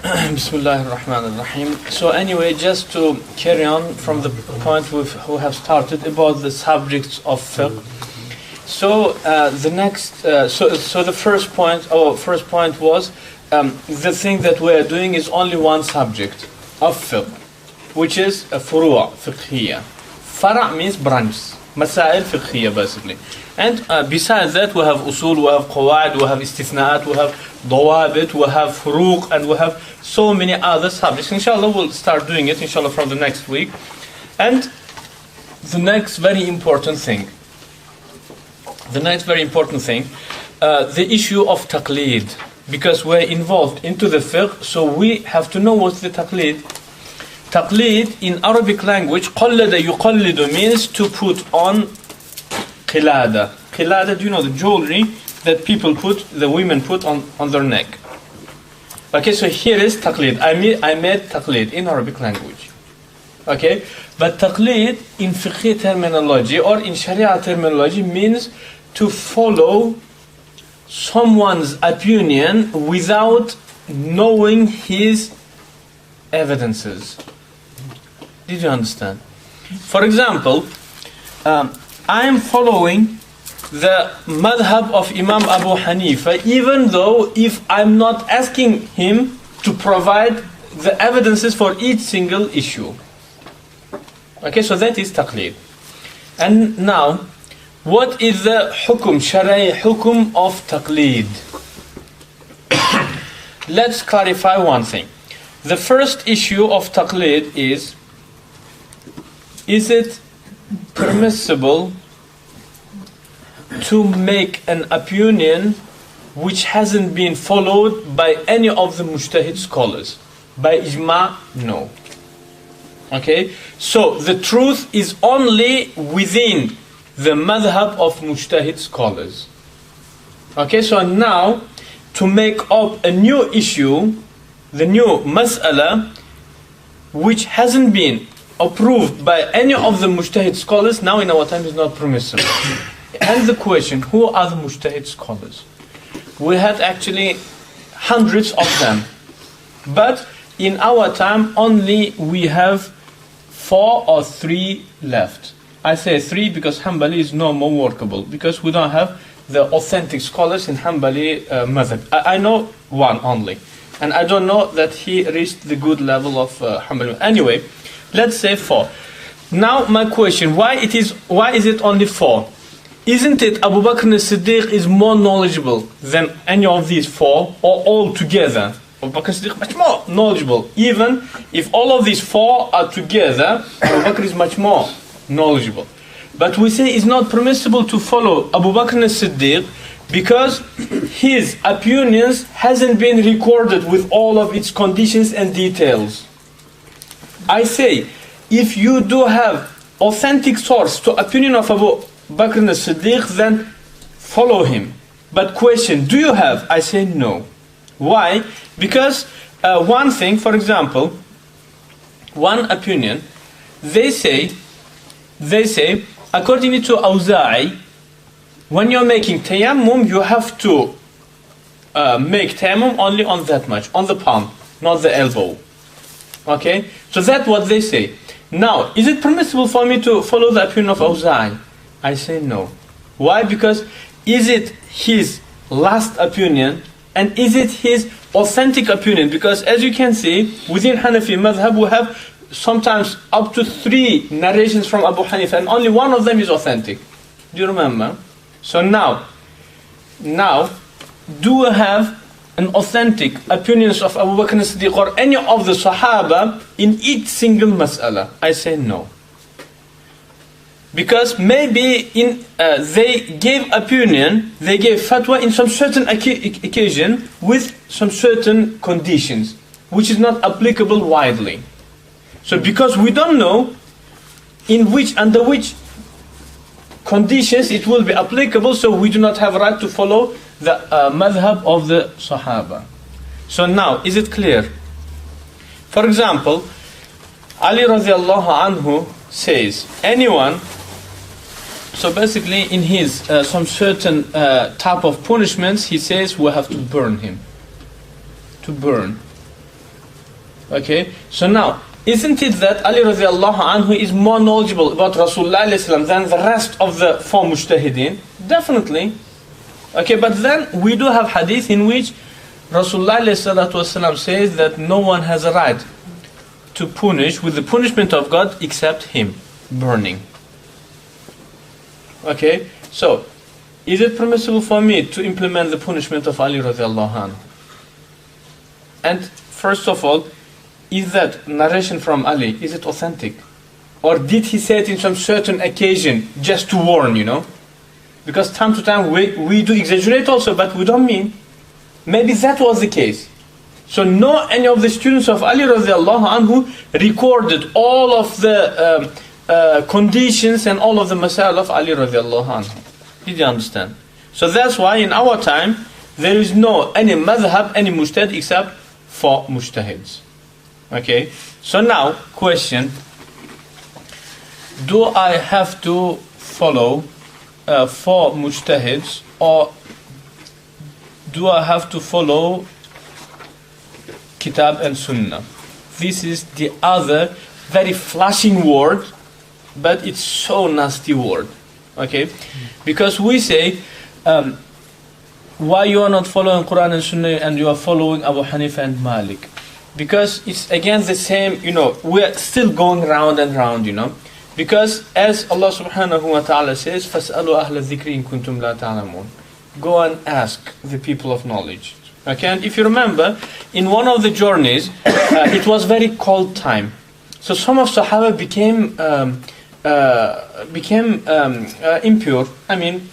Bismillah ar-Rahman ar-Rahim. So anyway, just to carry on from the point we have started about the subjects of fiqh. So the first point was the thing that we are doing is only one subject of fiqh, which is a furu' fiqhiyya. Fara' means branches, masail fiqhiyya basically. And besides that, we have usul, we have qawaid, we have istithna'at, we have dawabit, we have furuq, and we have so many other subjects. Inshallah, we'll start doing it, inshallah, from the next week. And the next very important thing, the issue of taqlid, because we're involved into the fiqh, so we have to know what's the taqlid. Taqlid in Arabic language, qallada yuqallidu means to put on qilada. Qilada, do you know the jewelry that people put, the women put on their neck? Okay, so here is taqlid. I made taqlid in Arabic language. Okay, but taqlid in fiqh terminology or in sharia terminology means to follow someone's opinion without knowing his evidences. Did you understand? For example, I am following the madhab of Imam Abu Hanifa, even though if I'm not asking him to provide the evidences for each single issue. Okay, so that is taqlid. And now, what is the hukum, shari'i hukum of taqlid? Let's clarify one thing. The first issue of taqlid is it permissible to make an opinion which hasn't been followed by any of the mujtahid scholars? By ijma', no. Okay, so the truth is only within the madhab of mujtahid scholars. Okay, so now to make up a new issue, the new mas'ala, which hasn't been approved by any of the mujtahid scholars, now in our time is not permissible. And the question, who are the mujtahid scholars? We had actually hundreds of them, but in our time only we have 4 or 3 left. I say 3 because Hanbali is no more workable, because we don't have the authentic scholars in Hanbali madhab. I know one only, and I don't know that he reached the good level of Hanbali. Anyway, let's say 4. Now my question, why is it only 4? Isn't it Abu Bakr as-Siddiq is more knowledgeable than any of these 4, or all together? Abu Bakr as-Siddiq much more knowledgeable. Even if all of these 4 are together, Abu Bakr is much more knowledgeable. But we say it's not permissible to follow Abu Bakr as-Siddiq because his opinions hasn't been recorded with all of its conditions and details. I say, if you do have authentic source to opinion of Abu Bakr as-Siddiq, then follow him. But question, do you have? I say no. Why? Because one thing, for example, one opinion, they say, according to Awza'i, when you're making tayammum, you have to make tayammum only on that much, on the palm, not the elbow. Okay? So that's what they say. Now, is it permissible for me to follow the opinion of Awza'i? I say no. Why? Because is it his last opinion, and is it his authentic opinion? Because as you can see, within Hanafi madhab we have sometimes up to 3 narrations from Abu Hanifa, and only one of them is authentic. Do you remember? So now, do we have an authentic opinions of Abu Bakr as-Siddiq or any of the Sahaba in each single mas'ala? I say no. Because maybe they gave opinion, they gave fatwa in some certain occasion with some certain conditions, which is not applicable widely. So because we don't know under which conditions it will be applicable, so we do not have a right to follow the madhab of the Sahaba. So now, is it clear? For example, Ali radiallahu anhu says, anyone, so basically in his some certain type of punishments, he says we have to burn him. To burn. Okay, so now, isn't it that Ali radiallahu anhu is more knowledgeable about Rasulullah than the rest of the four mujtahideen? Definitely. Okay, but then we do have hadith in which Rasulullah says that no one has a right to punish with the punishment of God except him, burning. Okay, so is it permissible for me to implement the punishment of Ali radiallahu anhu? And first of all, is that narration from Ali, is it authentic? Or did he say it in some certain occasion just to warn, you know? Because time to time we do exaggerate also, but we don't mean. Maybe that was the case. So no any of the students of Ali radiallahu anhu recorded all of the conditions and all of the masail of Ali radiallahu anhu. Did you understand? So that's why in our time there is no any madhab, any mujtahid except for mujtahids. Okay, so now question, do I have to follow four mujtahids, or do I have to follow kitab and sunnah? This is the other very flashing word, but it's so nasty word. Okay, because we say why you are not following Quran and Sunnah and you are following Abu Hanifa and Malik? Because it's again the same, you know, we're still going round and round, you know. Because as Allah subhanahu wa ta'ala says, فَاسْأَلُوا أَهْلَ الذِّكْرِ إِن كُنْتُمْ لَا تَعْلَمُونَ. Go and ask the people of knowledge. Okay, and if you remember, in one of the journeys, it was very cold time. So some of Sahaba became impure,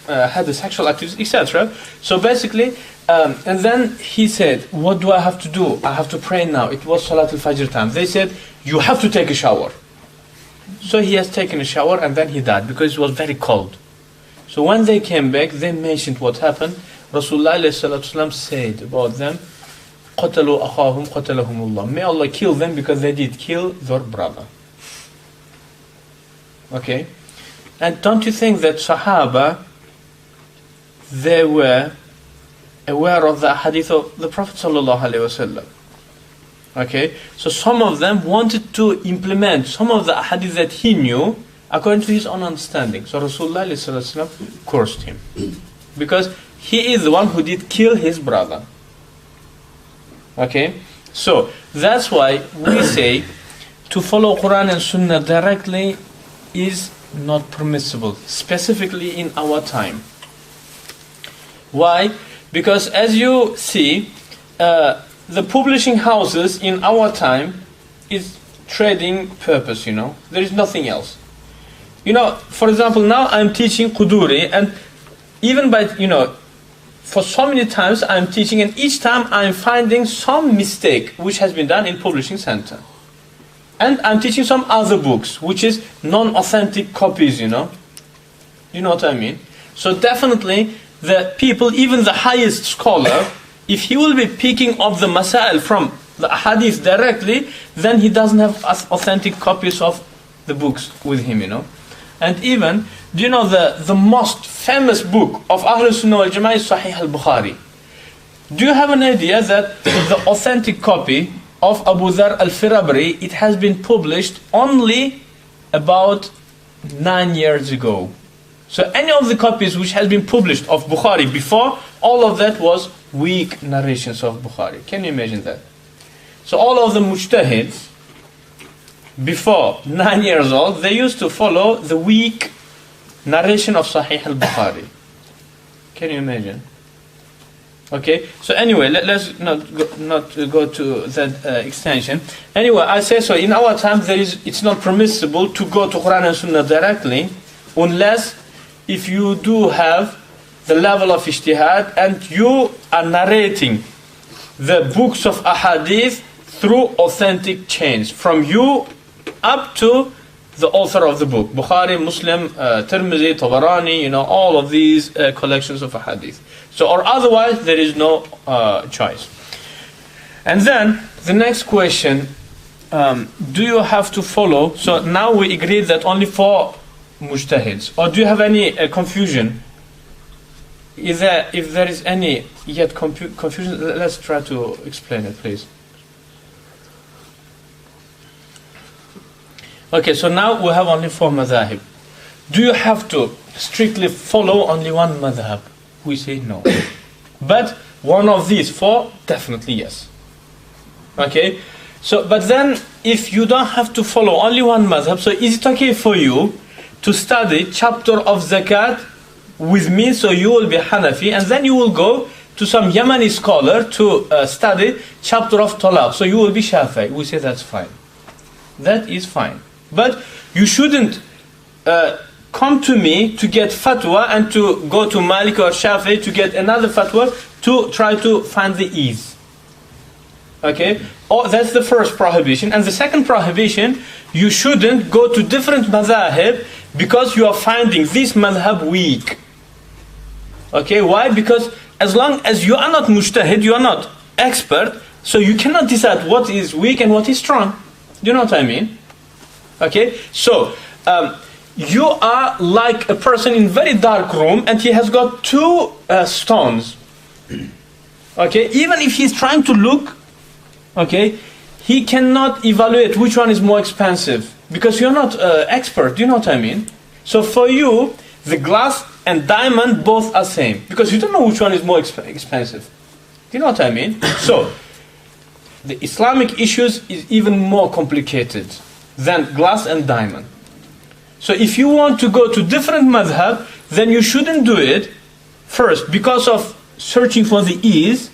had the sexual activities, etc. So basically, and then he said, what do I have to do? I have to pray now. It was Salat al-Fajr time. They said, you have to take a shower. So he has taken a shower and then he died because it was very cold. So when they came back, they mentioned what happened. Rasulullah said about them, قَتَلُوا أَخَاهُمْ قَتَلَهُمُ اللَّهُ. May Allah kill them because they did kill their brother. Okay? And don't you think that Sahaba, they were aware of the hadith of the Prophet sallallahu alaihi wasallam? Okay? So some of them wanted to implement some of the hadith that he knew according to his own understanding. So Rasulullah sallallahu alaihi wasallam cursed him. Because he is the one who did kill his brother. Okay? So that's why we say to follow Quran and Sunnah directly is not permissible, specifically in our time. Why? Because as you see, the publishing houses in our time is trading purpose, you know. There is nothing else. You know, for example, now I'm teaching Quduri, and even by, you know, for so many times I'm teaching, and each time I'm finding some mistake which has been done in publishing center. And I'm teaching some other books, which is non-authentic copies, you know. You know what I mean? So definitely, the people, even the highest scholar, if he will be picking up the masail from the hadith directly, then he doesn't have authentic copies of the books with him, you know. And even, do you know the most famous book of Ahlul Sunnah wal Jama'ah is Sahih al-Bukhari? Do you have an idea that the authentic copy of Abu Dharr al-Firabri, it has been published only about 9 years ago. So any of the copies which has been published of Bukhari before, all of that was weak narrations of Bukhari. Can you imagine that? So all of the mujtahids, before 9 years old, they used to follow the weak narration of Sahih al-Bukhari. Can you imagine? Okay, so anyway, let's not go to that extension. Anyway, I say so. In our time, it's not permissible to go to Quran and Sunnah directly, unless if you do have the level of ijtihad and you are narrating the books of ahadith through authentic chains, from you up to the author of the book, Bukhari, Muslim, Tirmidhi, Tabarani, you know, all of these collections of ahadith. So, or otherwise, there is no choice. And then, the next question, do you have to follow? So now we agreed that only 4 mujtahids. Or do you have any confusion? If there is any yet confusion, let's try to explain it, please. Okay, so now we have only 4 madhahib. Do you have to strictly follow only one madhab? We say no. But one of these 4, definitely yes. Okay, so but then if you don't have to follow only one madhab, so is it okay for you to study chapter of zakat with me? So you will be Hanafi, and then you will go to some Yemeni scholar to study chapter of talaq. So you will be Shafi'i. We say that's fine. That is fine. But you shouldn't come to me to get fatwa and to go to Malik or Shafi'i to get another fatwa to try to find the ease. Okay? Oh, that's the first prohibition. And the second prohibition, you shouldn't go to different madhahib because you are finding this madhab weak. Okay? Why? Because as long as you are not mujtahid, you are not expert, so you cannot decide what is weak and what is strong. Do you know what I mean? Okay? So, you are like a person in very dark room and he has got 2 stones. Okay? Even if he's trying to look, okay, he cannot evaluate which one is more expensive because you're not expert. Do you know what I mean? So for you, the glass and diamond both are same because you don't know which one is more expensive. Do you know what I mean? So the Islamic issues is even more complicated than glass and diamond. So if you want to go to different madhab, then you shouldn't do it first because of searching for the ease,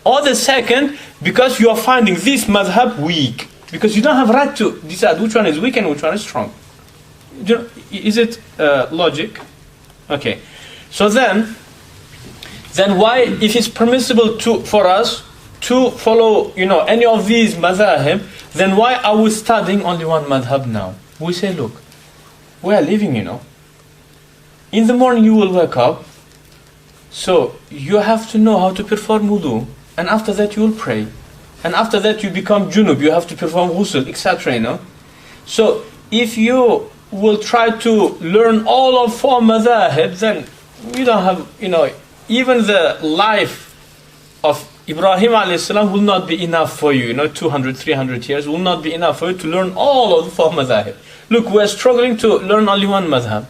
or the second because you are finding this madhab weak, because you don't have right to decide which one is weak and which one is strong. Is it logic? Okay. So then why, if it's permissible for us to follow, any of these madhahib, then why are we studying only one madhab now? We say, look, we are living, in the morning you will wake up, so you have to know how to perform wudu, and after that you will pray, and after that you become junub, you have to perform ghusl, etc. So if you will try to learn all of 4 madhahib, then you don't have, even the life of Ibrahim a.s. will not be enough for you, 200, 300 years will not be enough for you to learn all of the 4 madhahib. Look, we are struggling to learn only one madhab.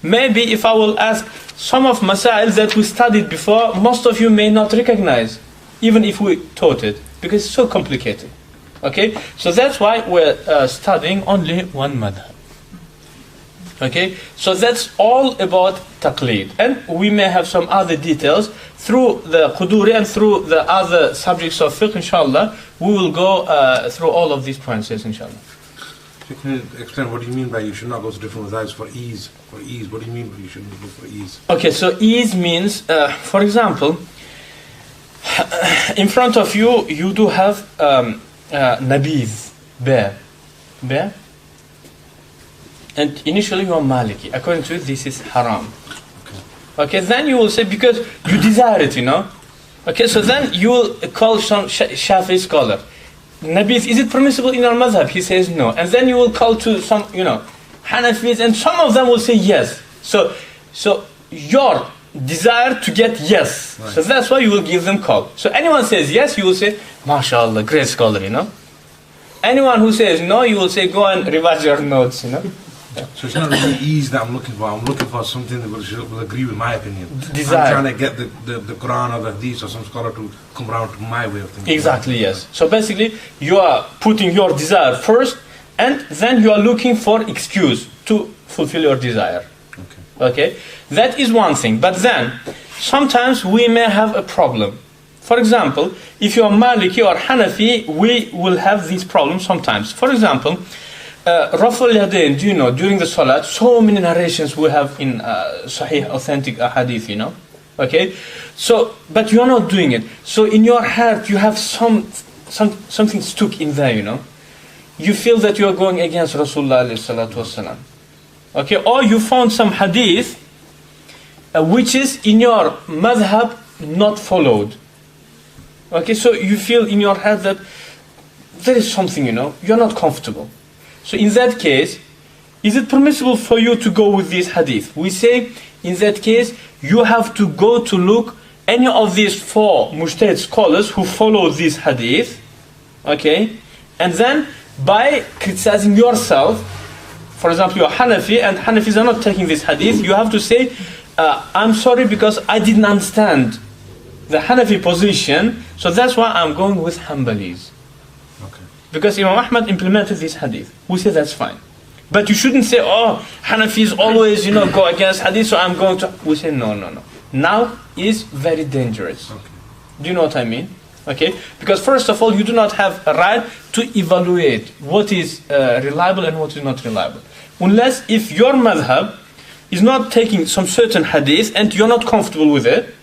Maybe if I will ask some of masail that we studied before, most of you may not recognize, even if we taught it, because it's so complicated. Okay? So that's why we're studying only one madhab. Okay? So that's all about Taqlid. And we may have some other details through the Quduri and through the other subjects of fiqh, inshallah. We will go through all of these points, yes, inshallah. Can you explain what do you mean by you should not go to different madhabs for ease? For ease, what do you mean by you shouldn't go for ease? Okay, so ease means, for example, in front of you, you do have nabiz, bear. And initially you are Maliki. According to it, this is haram. Okay, then you will say, because you desire it, Okay, so then you will call some Shafi'i scholar. Nabiz, is it permissible in our madhab? He says no. And then you will call to some, Hanafis, and some of them will say yes. So your desire to get yes. Right. So that's why you will give them call. So anyone says yes, you will say, MashaAllah, great scholar, Anyone who says no, you will say, go and revise your notes, So it's not really ease that I'm looking for. I'm looking for something that will agree with my opinion. Desire. I'm trying to get the Quran or the Hadith or some scholar to come around to my way of thinking. Exactly, yes. So basically, you are putting your desire first, and then you are looking for excuse to fulfill your desire. Okay? That is one thing. But then, sometimes we may have a problem. For example, if you are Maliki or Hanafi, we will have these problems sometimes. For example, Raful Yadain, do you know, during the Salat, so many narrations we have in Sahih, authentic hadith, Okay? So, but you are not doing it. So in your heart, you have something stuck in there, You feel that you are going against Rasulullah sallallahu alaihi wasallam. Okay? Or you found some hadith which is in your madhab not followed. Okay? So you feel in your head that there is something, you're not comfortable. So in that case, is it permissible for you to go with this hadith? We say, in that case, you have to go to look any of these 4 mujtahid scholars who follow this hadith, okay? And then by criticizing yourself. For example, you're Hanafi and Hanafis are not taking this hadith. You have to say, I'm sorry because I didn't understand the Hanafi position, so that's why I'm going with Hanbalis. Okay. Because Imam Ahmad implemented this hadith. We say that's fine. But you shouldn't say, oh, Hanafis always, go against hadith, so I'm going to... We say, no. Now is very dangerous. Okay. Do you know what I mean? Okay? Because first of all, you do not have a right to evaluate what is reliable and what is not reliable. Unless if your madhab is not taking some certain hadith and you're not comfortable with it,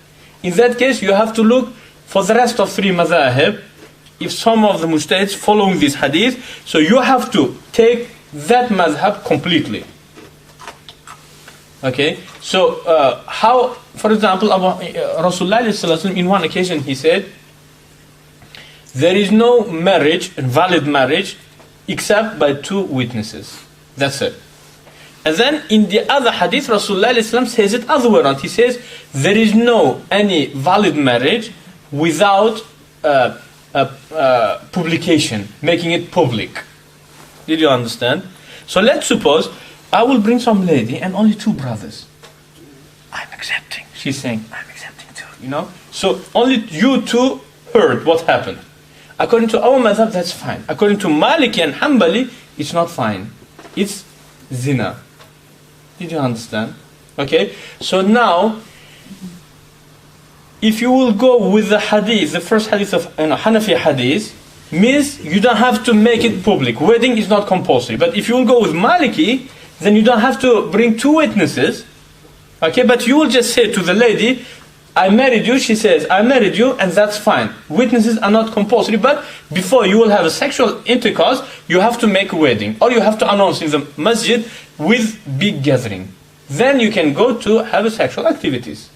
in that case you have to look for the rest of three madhab. If some of the mujtahids following this hadith, so you have to take that madhab completely. Okay, so how, for example, Rasulullah in one occasion he said, there is no marriage, valid marriage, except by two witnesses. That's it. And then in the other hadith, Rasulullah says it other way around. He says, there is no any valid marriage without publication, making it public. Did you understand? So let's suppose I will bring some lady and only two brothers. I'm accepting. She's saying, I'm accepting too, So only you two heard what happened. According to our madhab, that's fine. According to Maliki and Hanbali, it's not fine. It's zina. Did you understand? Okay? So now, if you will go with the hadith, the first hadith of Hanafi hadith, means you don't have to make it public. Wedding is not compulsory. But if you will go with Maliki, then you don't have to bring two witnesses. Okay, but you will just say to the lady, I married you, she says, I married you, and that's fine. Witnesses are not compulsory, but before you will have a sexual intercourse, you have to make a wedding. Or you have to announce in the masjid with big gathering. Then you can go to have a sexual activities.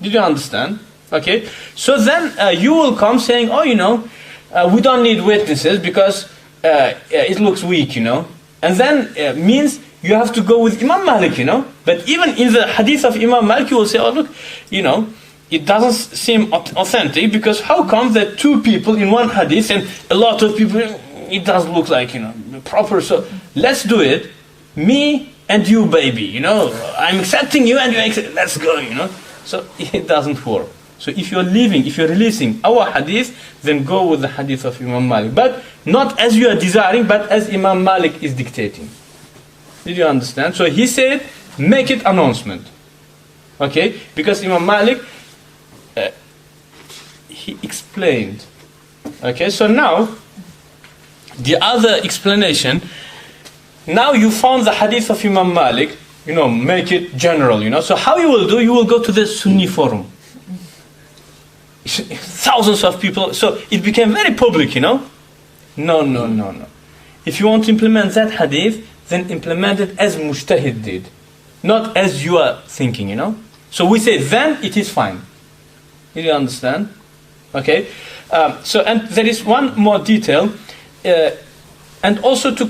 Did you understand? Okay, so then you will come saying, we don't need witnesses because it looks weak, And then means you have to go with Imam Malik, But even in the hadith of Imam Malik, you will say, oh look, it doesn't seem authentic because how come that two people in one hadith and a lot of people, it does look like, proper. So let's do it. Me and you, baby, I'm accepting you and you accept, let's go, So it doesn't work. So if you're releasing our hadith, then go with the hadith of Imam Malik. But not as you are desiring, but as Imam Malik is dictating. Did you understand? So he said, make it announcement. Okay? Because Imam Malik, he explained. Okay? So now, the other explanation, now you found the hadith of Imam Malik, make it general, So how you will do, you will go to the Sunni forum. Thousands of people, so it became very public, No. If you want to implement that hadith, then implement it as Mujtahid did, not as you are thinking, So we say, then it is fine. Did you understand? Okay. And there is one more detail, and also to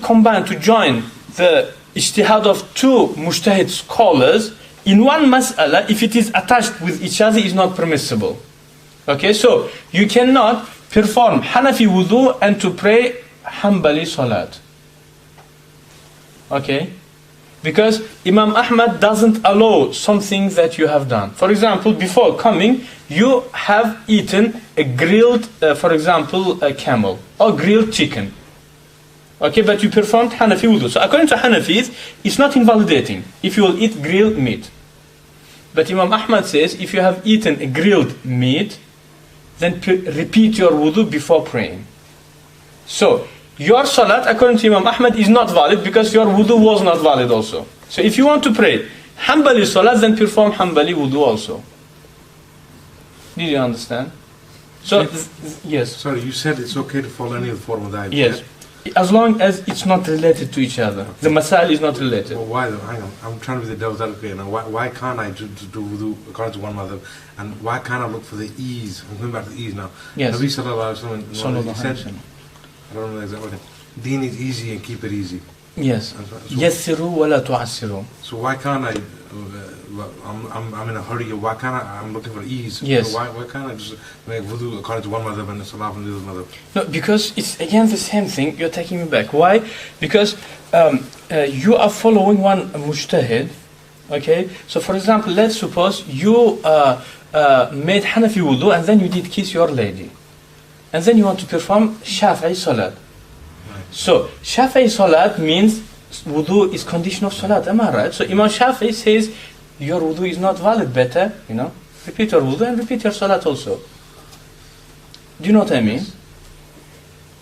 join the ijtihad of two Mujtahid scholars in one mas'ala, if it is attached with each other, is not permissible. Okay, so you cannot perform Hanafi wudu and to pray Hanbali salat. Okay, because Imam Ahmad doesn't allow something that you have done. For example, before coming, you have eaten a grilled, for example, a camel or grilled chicken. Okay, but you performed Hanafi wudu. So according to Hanafis, it's not invalidating if you will eat grilled meat. But Imam Ahmad says, if you have eaten a grilled meat, then repeat your wudu before praying. So, your salat, according to Imam Ahmad, is not valid because your wudu was not valid also. So, if you want to pray Hanbali salat, then perform Hanbali wudu also. Did you understand? So, yes. Sorry, you said it's okay to follow any of the four madhab. Yes. As long as it's not related to each other. The masail is not related. Well, why though? Hang on. I'm trying to be the devil's advocate now. Why can't I do wudu according to one madhab? And why can't I look for the ease? I'm coming back to the ease now. Yes. Nabi sallallahu alaihi wasallam said, Sallallahu. I don't know the exact word. Deen is easy and keep it easy. Yes. يَسِّرُوا وَلَا تُعَسِّرُوا. So why can't I? I'm in a hurry. Why can't I? I'm looking for ease. Yes. So why can't I just make wudu according to one madhab and salah from the other madhab? No, because it's again the same thing. You're taking me back. Why? Because you are following one mujtahid. Okay. So for example, let's suppose you made Hanafi wudu and then you did kiss your lady, and then you want to perform Shafi'i salat. So Shafi'i salat means wudu is condition of salat. Am I right? So Imam Shafi'i says your wudu is not valid. Better, repeat your wudu and repeat your salat also. Do you know what I mean?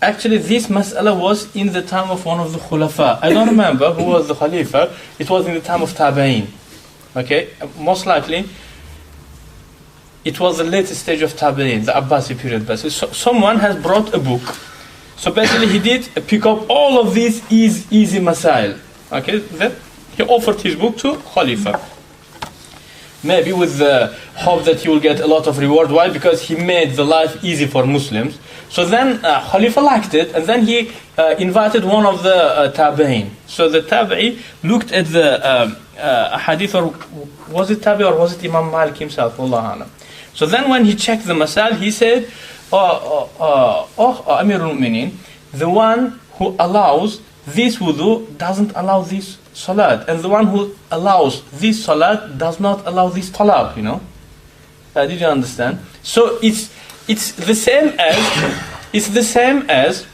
Actually, this mas'ala was in the time of one of the khulafa. I don't remember who was the khalifa. It was in the time of tabi'in. Okay, most likely it was the latest stage of tabi'in, the Abbasi period. But so someone has brought a book. So basically he did pick up all of these easy masail. Okay, then he offered his book to Khalifa. Maybe with the hope that he will get a lot of reward. Why? Because he made the life easy for Muslims. So then Khalifa liked it, and then he invited one of the tabi'in. So the tabi'i looked at the hadith, or was it tabi or was it Imam Malik himself? Wallahu alam. So then when he checked the masail, he said, Amirul Mu'minin, the one who allows this wudu doesn't allow this salat, and the one who allows this salat does not allow this talab. Did you understand? So it's the same as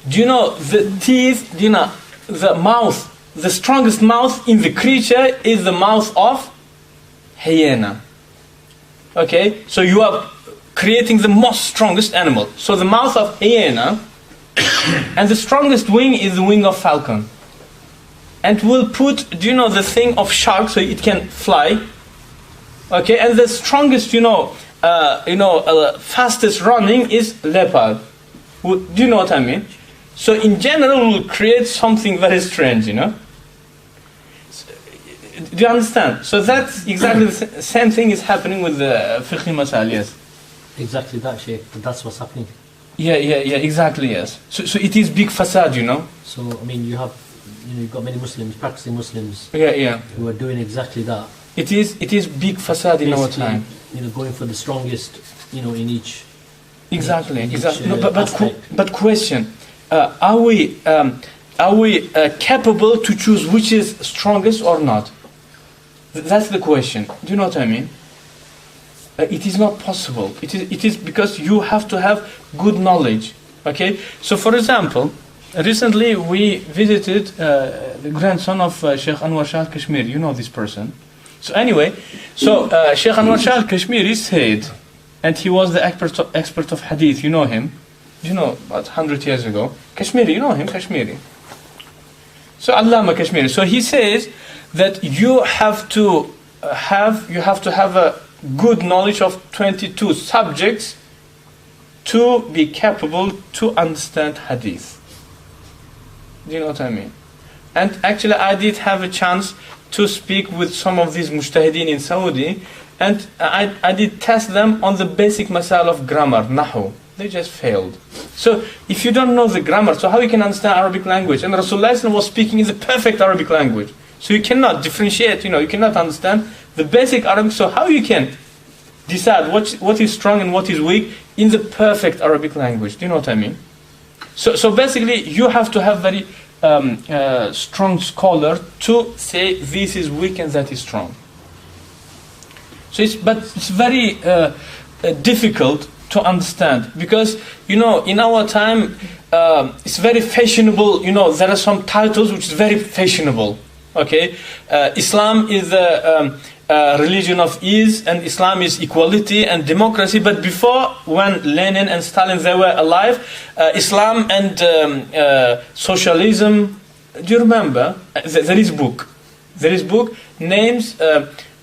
do you know the teeth? Do you know the mouth? The strongest mouth in the creature is the mouth of hyena. Okay, so you are creating the most strongest animal. So the mouth of hyena, and the strongest wing is the wing of falcon. And we'll put, do you know, the thing of shark so it can fly. Okay, and the strongest, fastest running is leopard. Do you know what I mean? So in general, we'll create something very strange, Do you understand? So that's exactly the same thing is happening with the fiqh masal, yes. Exactly that, Sheikh. That's what's happening. Yeah, exactly, yes. So it is big facade, So, I mean, you've got many Muslims, practicing Muslims, who are doing exactly that. It is big facade in our time. Going for the strongest, in each. Exactly. No, but question: are we capable to choose which is strongest or not? That's the question. Do you know what I mean? It is not possible. It is because you have to have good knowledge. Okay. So, for example, recently we visited the grandson of Sheikh Anwar Shah al-Kashmiri. You know this person. So anyway, Sheikh Anwar Shah al-Kashmiri said, and he was the expert of hadith. You know him. About 100 years ago. Kashmiri, you know him, Kashmiri. So Allama Kashmiri. So he says that you have to have a good knowledge of 22 subjects to be capable to understand hadith. Do you know what I mean? And actually I did have a chance to speak with some of these mujtahideen in Saudi, and I did test them on the basic masal of grammar, nahu. They just failed. So if you don't know the grammar, so how you can understand Arabic language? And Rasulullah was speaking in the perfect Arabic language. So you cannot differentiate, you cannot understand the basic Arabic. So how you can decide what is strong and what is weak in the perfect Arabic language? Do you know what I mean? So basically you have to have very strong scholar to say this is weak and that is strong. So it's very difficult to understand, because in our time it's very fashionable. There are some titles which is very fashionable. Okay, Islam is the religion of ease, and Islam is equality and democracy. But before, when Lenin and Stalin they were alive, Islam and socialism. Do you remember? There is book names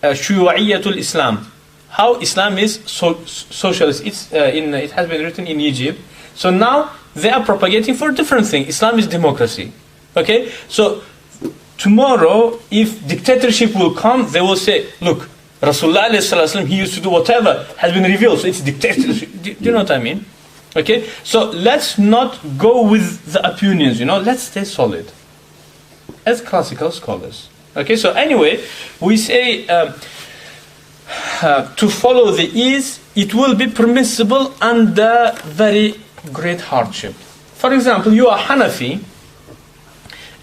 Shuyu'iyyatul Islam. How Islam is socialist. It has been written in Egypt. So now they are propagating for a different thing. Islam is democracy. Okay? So tomorrow, if dictatorship will come, they will say, look, Rasulullah he used to do whatever has been revealed. So it's dictatorship. Do you know what I mean? Okay, so let's not go with the opinions, let's stay solid as classical scholars. Okay, so anyway, we say to follow the ease, it will be permissible under very great hardship. For example, you are Hanafi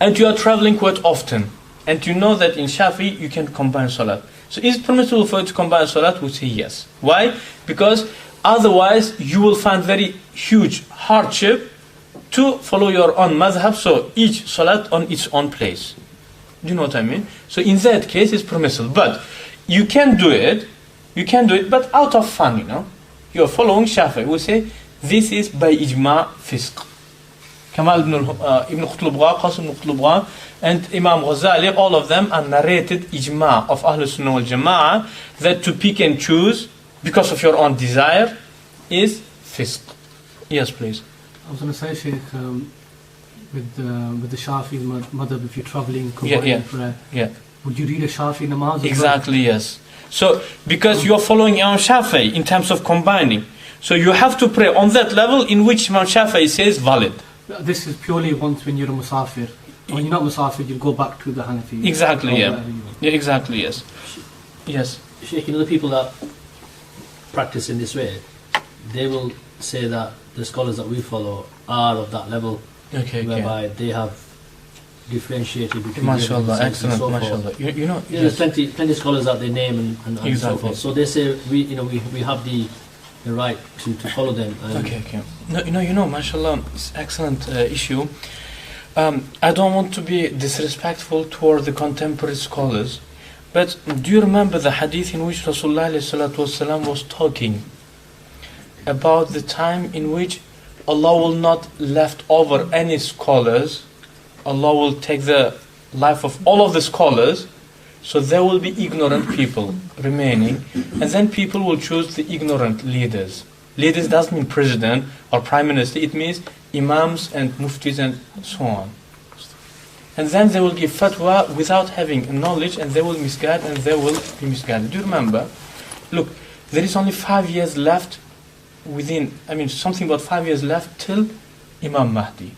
and you are traveling quite often, and you know that in Shafi you can combine salat. So is it permissible for you to combine salat? We say yes. Why? Because otherwise you will find very huge hardship to follow your own madhab, so each salat on its own place. Do you know what I mean? So in that case it's permissible. But you can do it, but out of fun, You are following Shafi. We say this is by ijma fisq. Kamal ibn Qutulubgha, Qasim ibn Qutulubgha, and Imam Ghazali, all of them are narrated ijma of Ahlul Sunnah wal Jama'ah, that to pick and choose because of your own desire is fisq. Yes, please. I was going to say, Sheikh, with the Shafi madhab, if you're traveling, combining prayer, would you read a Shafi namaz? Exactly, yes. So, because you're following Imam Shafi in terms of combining, so you have to pray on that level in which Imam Shafi says valid. This is purely once when you're a musafir. When you're not musafir, you go back to the Hanafi. Exactly, yeah, exactly, yes. Yes. Sheikh, the people that practice in this way, they will say that the scholars that we follow are of that level, whereby they have differentiated between mashallah, excellent, so mashallah. There's plenty of scholars that they name and so forth. So they say we have the right to follow them. No, mashallah, it's excellent issue. I don't want to be disrespectful toward the contemporary scholars, but do you remember the hadith in which Rasulullah ﷺ was talking about the time in which Allah will not left over any scholars? Allah will take the life of all of the scholars, so there will be ignorant people remaining, and then people will choose the ignorant leaders. Leaders doesn't mean president or prime minister, it means imams and muftis and so on. And then they will give fatwa without having knowledge, and they will misguide and they will be misguided. Do you remember? Look, there is only 5 years left something about 5 years left till Imam Mahdi.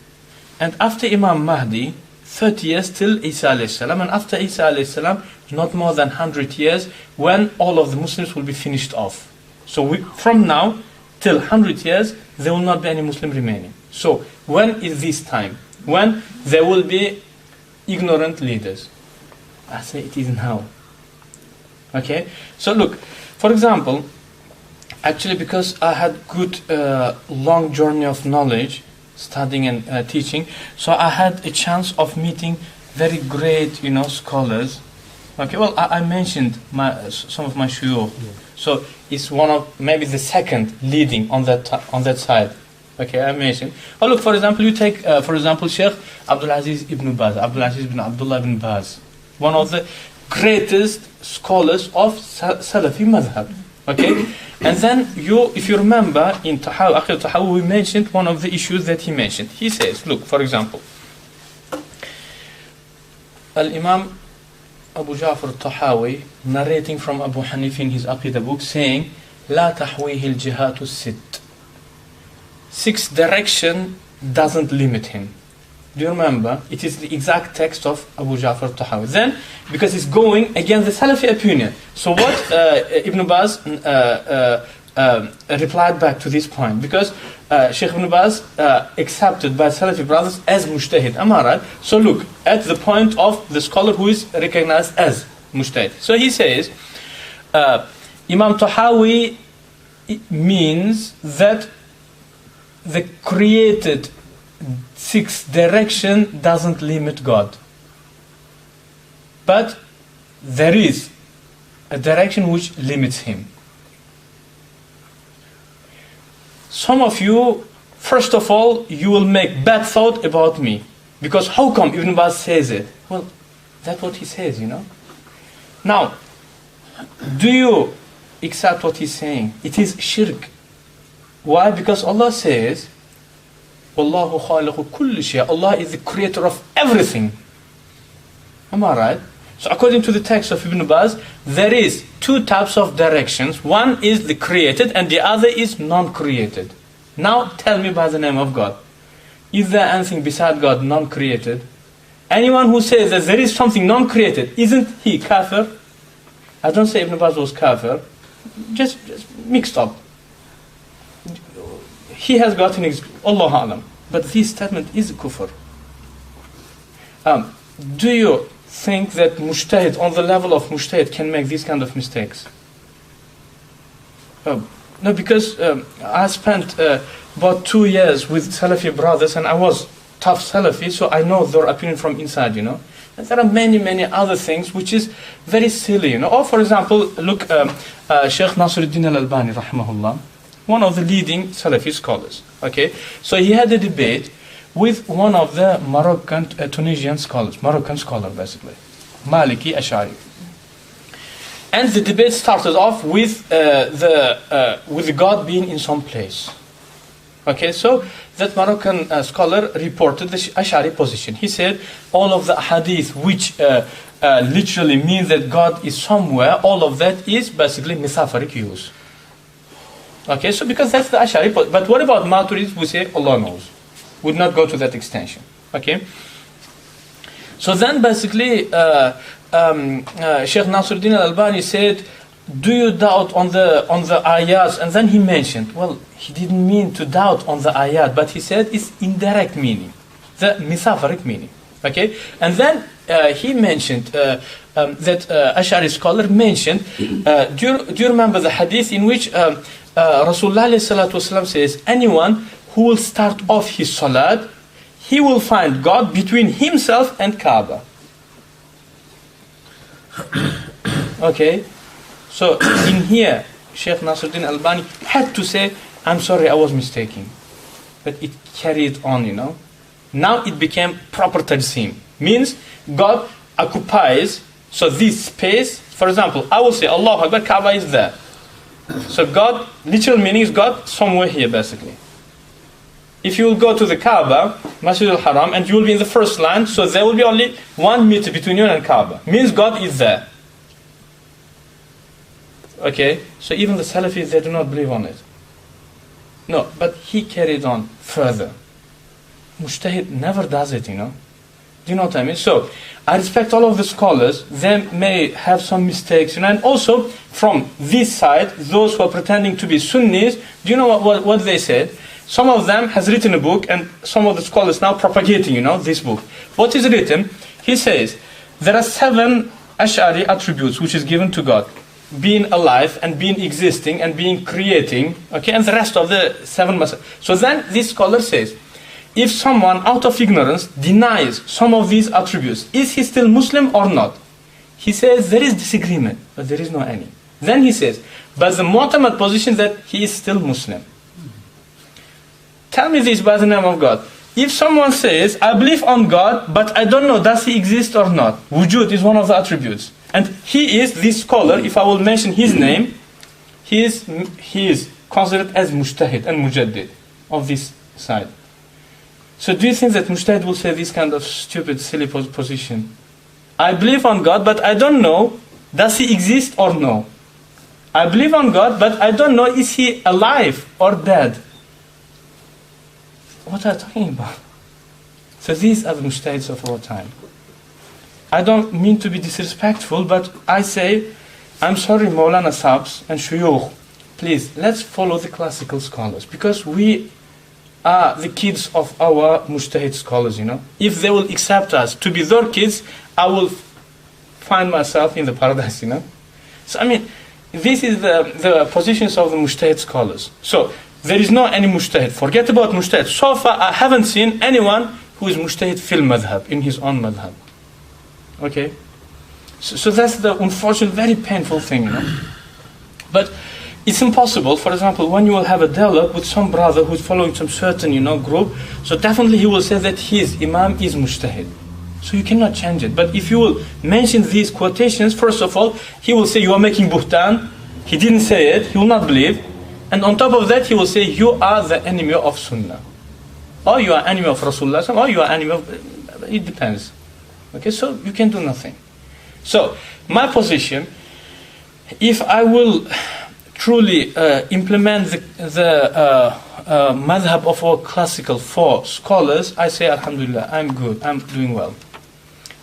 And after Imam Mahdi, 30 years till Isa alayhi salam, and after Isa alayhi salam, not more than 100 years when all of the Muslims will be finished off. So from now till 100 years, there will not be any Muslim remaining. So when is this time? When there will be ignorant leaders. I say it is now. Okay? So look, for example, actually because I had good long journey of knowledge, studying and teaching, so I had a chance of meeting very great, scholars. Okay, well, I mentioned some of my shuyukh. So it's one of maybe the second leading on that side. Okay, I mentioned. Oh, look, for example, you take Sheikh Abdulaziz ibn Baz, Abdulaziz ibn Abdullah ibn Baz, one of the greatest scholars of Salafi Madhab. Okay, and then if you remember in Akhir Tahawi, we mentioned one of the issues that he mentioned. He says, look, for example, Al-Imam Abu Ja'far al-Tahawi narrating from Abu Hanif in his Aqidah book saying, لا تحويه الجهات الست. 6 direction doesn't limit him. Do you remember? It is the exact text of Abu Ja'far al-Tahawi. Then, because it's going against the Salafi opinion. So what Ibn Baz replied back to this point? Because Sheikh Ibn Baz accepted by Salafi brothers as mujtahid. Am I right? So look, at the point of the scholar who is recognized as mujtahid. So he says, Imam Tahawi means that the created 6 direction doesn't limit God. But there is a direction which limits him. Some of you, first of all, you will make bad thought about me. Because how come Ibn Baz says it? Well, that's what he says, Now, do you accept what he's saying? It is shirk. Why? Because Allah says, Wallahu khaliqu kulli shay. Allah is the creator of everything. Am I right? So according to the text of Ibn Baz, there is 2 types of directions. One is the created and the other is non-created. Now tell me by the name of God. Is there anything beside God non-created? Anyone who says that there is something non-created, isn't he kafir? I don't say Ibn Baz was kafir, just mixed up. He has gotten Allah Alam. But this statement is kufr. Do you think that mujtahid, on the level of mujtahid, can make these kind of mistakes? No, because I spent about 2 years with Salafi brothers, and I was tough Salafi, so I know their opinion from inside, you know. And there are many, many other things which is very silly, you know. Or, for example, look, Sheikh Nasiruddin al-Albani, rahimahullah, one of the leading Salafi scholars. Okay, so he had a debate with one of the Moroccan, Tunisian scholars, Moroccan scholar basically, Maliki Ash'ari. And the debate started off with the God being in some place. Okay, so that Moroccan scholar reported the Ash'ari position. He said all of the hadith which literally mean that God is somewhere, all of that is basically metaphoric use. Okay, so because that's the Ash'ari, but what about Maturidis? We say Allah knows. Would not go to that extension. Okay. So then basically, Sheikh Nasiruddin al-Albani said, "Do you doubt on the ayat?" And then he mentioned, well, he didn't mean to doubt on the ayat, but he said it's indirect meaning, the metaphoric meaning. Okay, and then he mentioned that Ash'ari scholar mentioned. Do you remember the hadith in which Rasulullah says, anyone who will start off his salat, he will find God between himself and Kaaba. Okay, so in here, Sheikh Nasiruddin Albani had to say, I'm sorry, I was mistaken. But it carried on, you know. Now it became proper tajsim. Means God occupies, so this space, for example, I will say, Allahu Akbar, Kaaba is there. So God, literal meaning is God somewhere here basically. If you will go to the Kaaba, Masjid al-Haram, and you will be in the first line, so there will be only 1 meter between you and Kaaba. Means God is there. Okay, so even the Salafis, they do not believe on it. No, but he carried on further. Mujtahid never does it, you know. Do you know what I mean? So, I respect all of the scholars. They may have some mistakes, you know, and also from this side, those who are pretending to be Sunnis, do you know what they said? Some of them has written a book, and some of the scholars now propagating, you know, this book. What is written? He says, there are 7 Ash'ari attributes which is given to God. Being alive, and being existing, and being creating, okay, and the rest of the 7 must. So then this scholar says, if someone out of ignorance denies some of these attributes, is he still Muslim or not? He says there is disagreement, but there is no any. Then he says, but the mu'tamad position that he is still Muslim. Tell me this by the name of God. If someone says, I believe on God, but I don't know, does he exist or not? Wujud is one of the attributes. And he is, this scholar, if I will mention his name, he is considered as mujtahid and mujaddid of this side. So do you think that mujtahid will say this kind of stupid, silly position? I believe on God, but I don't know, does he exist or no? I believe on God, but I don't know, is he alive or dead? What are you talking about? So these are the mujtahids of our time. I don't mean to be disrespectful, but I say, I'm sorry, Maulana Sabs and Shuyukh, please, let's follow the classical scholars, because we are the kids of our mujtahid scholars, you know. If they will accept us to be their kids, I will find myself in the paradise, you know. So, I mean, this is the positions of the mujtahid scholars. So, there is no any mujtahid. Forget about mujtahid. So far, I haven't seen anyone who is mujtahid fil madhab, in his own madhab. Okay? So that's the unfortunate, very painful thing, you know. But it's impossible. For example, when you will have a dialogue with some brother who is following some certain, you know, group, so definitely he will say that his imam is mujtahid. So you cannot change it. But if you will mention these quotations, first of all, he will say you are making buhtan. He didn't say it. He will not believe. And on top of that, he will say you are the enemy of Sunnah. Or you are enemy of Rasulullah, or you are enemy of... It depends. Okay, so you can do nothing. So, my position, if I will truly implement the madhab of our classical four scholars, I say alhamdulillah, I'm good, I'm doing well.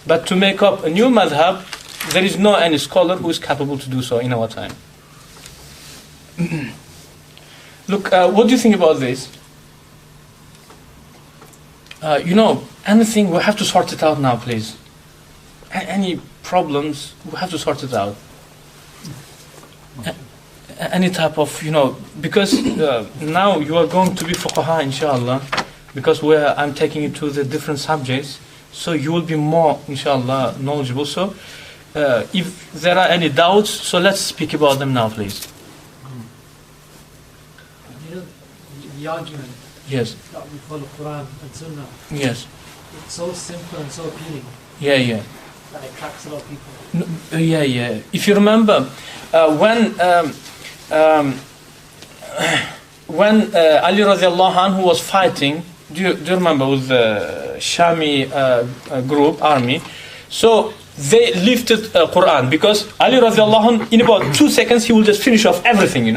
But to make up a new madhab, there is no any scholar who is capable to do so in our time. Look, what do you think about this? Anything, we have to sort it out now, please. Any problems, we have to sort it out. Any type of, because now you are going to be fuqaha, inshallah, because I'm taking you to the different subjects, so you will be more, inshallah, knowledgeable. So, if there are any doubts, so let's speak about them now, please. The argument yes. that we follow Quran and Sunnah. Yes. It's so simple and so appealing. Yeah. That attracts a lot of people. Yeah. If you remember, when Ali radiallahu anhu was fighting, do you remember, with the Shami army? So they lifted Quran, because Ali radiallahu anhu, in about 2 seconds, he will just finish off everything,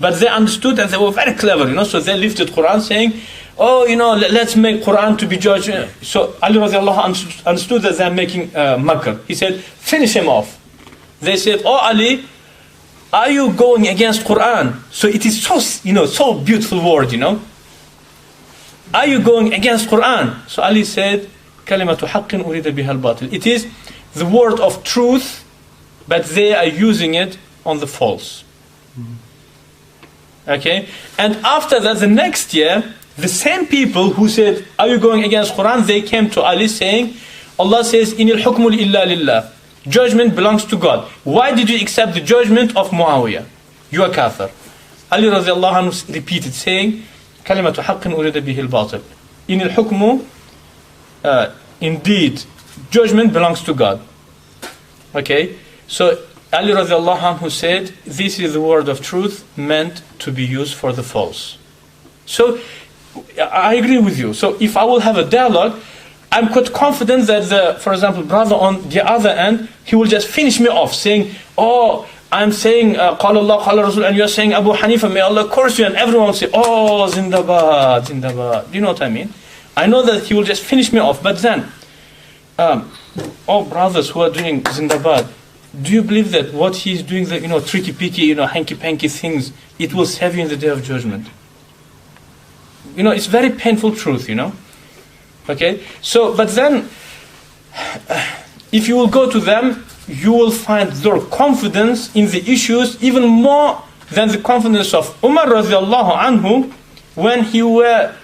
But they understood, and they were very clever, So they lifted Quran, saying, let's make Quran to be judged. So Ali radiallahu anhu understood that they are making makr. He said, finish him off. They said, oh Ali, are you going against Quran? So it is so, so beautiful word, Are you going against Quran? So Ali said, kalimatu haqqin urida biha al-batil. It is the word of truth, but they are using it on the false. Okay? And after that, the next year, the same people who said, are you going against Quran? They came to Ali saying, Allah says, inil hukmul illa lillah. Judgment belongs to God. Why did you accept the judgment of Muawiyah? You are kafir. Ali radiallahu anhu repeated, saying, kalimatu haqqin urida bihi al-batil. Inil hukmu, indeed, judgment belongs to God. Okay? So, Ali radiallahu anhu said, this is the word of truth meant to be used for the false. So, I agree with you. So, if I will have a dialogue, I'm quite confident that for example, brother on the other end, he will just finish me off saying, oh, I'm saying, Qala Allah, Qala Rasul, and you're saying Abu Hanifa, may Allah curse you, and everyone will say, oh, Zindabad, Zindabad. Do you know what I mean? I know that he will just finish me off, but then, all brothers who are doing Zindabad, do you believe that what he's doing, the tricky-picky, hanky-panky things, it will save you in the day of judgment? It's very painful truth, Okay? So, but then, if you will go to them, you will find their confidence in the issues even more than the confidence of Umar radiallahu anhu when he were,